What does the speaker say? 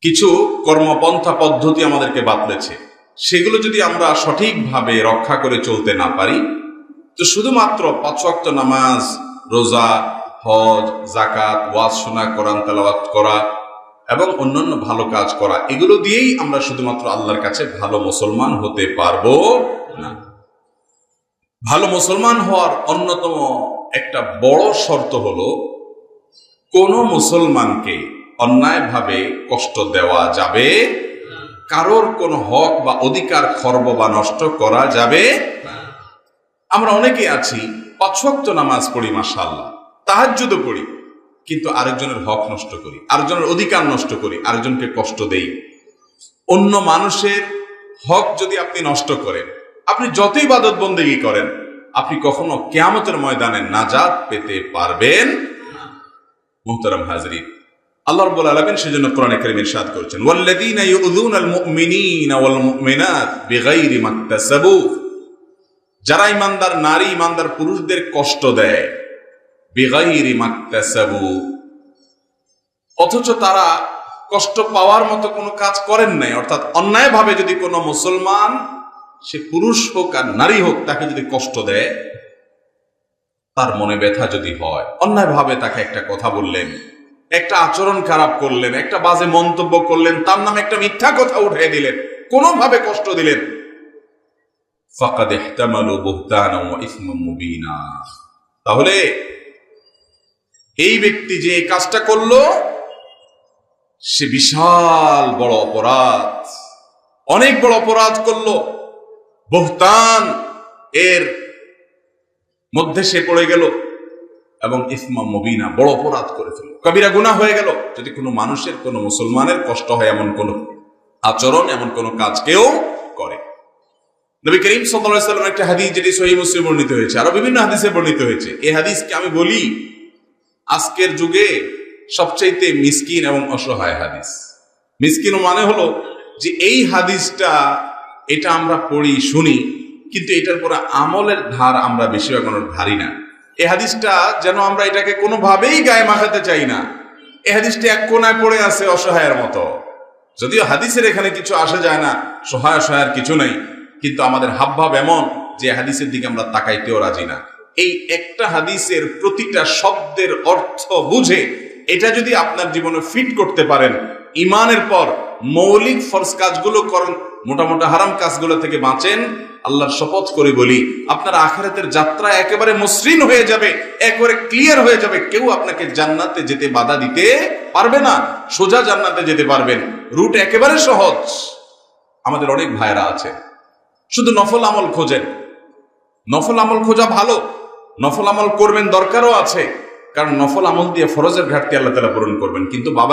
কিছু কর্মপন্থা পদ্ধতি আমাদেরকে বাতলেছে, সেগুলো যদি আমরা সঠিকভাবে রক্ষা করে চলতে না পারি, তো শুধুমাত্র 5 ওয়াক্ত নামাজ, রোজা, হজ, জাকাত, ওয়াজ শোনা, কোরআন তেলাওয়াত করা এবং অন্যান্য ভালো কাজ করা, এগুলো দিয়েই আমরা শুধুমাত্র আল্লাহর কাছে ভালো মুসলমান হতে পারবো না। ভালো মুসলমান হওয়ার অন্যতম একটা বড় শর্ত হলো, কোন মুসলমানকে অন্যায়ভাবে কষ্ট দেওয়া যাবে, কারোর কোনো হক বা অধিকার খর্ব বা নষ্ট করা যাবে। আমরা অনেকে আছি 5 ওয়াক্ত নামাজ পড়ি, মাশাআল্লাহ, তাহাজ্জুদও পড়ি, কিন্তু আরেকজনের হক নষ্ট করি, আরেকজনের অধিকার নষ্ট করি, আরেকজনকে কষ্ট দেই। অন্য মানুষের হক যদি আপনি নষ্ট করেন, আপনি যতই ইবাদত বন্দেগী করেন, আপনি কখনো কিয়ামতের ময়দানে নাজাত পেতে পারবেন না। মুহতারাম হাজরিন, আল্লাহ রাব্বুল আলামিন সেজন্য কোরআনে কারীমে ইরশাদ করেছেন, ওয়াল্লাযীনা ইউযুনাল মুমিনিনা ওয়াল মুমিনাত বিগাইরি মাকতাসাবু, যারা ইমানদার নারী, ইমানদার পুরুষদের কষ্ট দেয়, বিগাইরি মাকতাসাবু, অথচ তারা কষ্ট পাওয়ার মতো কোনো কাজ করেন নাই। অর্থাৎ অন্যায়ভাবে যদি কোনো মুসলমান, সে পুরুষ হোক আর নারী হোক, তাকে যদি কষ্ট দেয়, তার মনে ব্যথা যদি হয়, অন্যায়ভাবে তাকে একটা কথা বললেন, একটা আচরণ খারাপ করলেন, একটা বাজে মন্তব্য করলেন, তার নামে একটা মিথ্যা কথা উঠিয়ে দিলেন, কোনোভাবে কষ্ট দিলেন, ফাকাদ ইহতামালু বুহতানা ওয়া ইসমান মুবিনা, তাহলে এই ব্যক্তি যে এই কাজটা করলো, সে বিশাল বড় অপরাধ, অনেক বড় অপরাধ করলো। বুহতান এর মধ্যে সে পড়ে গেল এবং ইসমা মুবিনা, বড় অপরাধ করে ফেলল, কবিরা গুনাহ হয়ে গেল। যদি কোনো মানুষের, কোনো মুসলমানের কষ্ট হয় এমন কোন আচরণ, এমন কোন কাজ কেউ করে। নবী করিম সাল্লাল্লাহু আলাইহি ওয়াসাল্লাম একটা হাদিস, যেটি সহিহ মুসলিম বর্ণিত হয়েছে, আরো বিভিন্ন হাদিসে বর্ণিত হয়েছে। এই হাদিসকে আমি বলি আজকের যুগে সবচাইতে মিসকিন এবং অসহায় হাদিস। মিসকিন মানে হলো যে এই হাদিসটা, এটা আমরা পড়ি, শুনি, কিন্তু এটার পরে আমলের ধার আমরা বেশিরভাগ ধারি না। এই হাদিসটা যেন আমরা এটাকে কোনোভাবেই গায়ে মাখাতে চাই না। এই হাদিসটা এক কোনায় পড়ে আছে অসহায়ের মতো। যদিও হাদিসের এখানে কিছু আসে যায় না, সহায় অসহায়ের কিছু নাই, কিন্তু আমাদের হাবভাব এমন যে হাদিসের দিকে আমরা তাকাইতেও রাজি না। এই একটা হাদিসের প্রতিটা শব্দের অর্থ বুঝে এটা যদি আপনার জীবনে ফিট করতে পারেন, ইমানের পর মৌলিক ফরজ কাজগুলো করেন, মোটা মোটা হারাম কাজগুলো থেকে বাঁচেন, আল্লাহর শপথ করে বলি, আপনার আখিরাতের যাত্রা একেবারে মসৃণ হয়ে যাবে, একেবারে ক্লিয়ার হয়ে যাবে। কেউ আপনাকে জান্নাতে যেতে বাধা দিতে পারবে না, সোজা জান্নাতে যেতে পারবেন। রুট একেবারে সহজ। আমাদের অনেক ভাইরা আছে শুধু নফল আমল খোঁজেন। নফল আমল খোঁজা ভালো, নফল আমল করবেন, দরকারও আছে, কারণ নফল আমল দিয়ে ফরজের ঘাটতি আল্লাহ তাআলা পূরণ করবেন। কিন্তু বাবা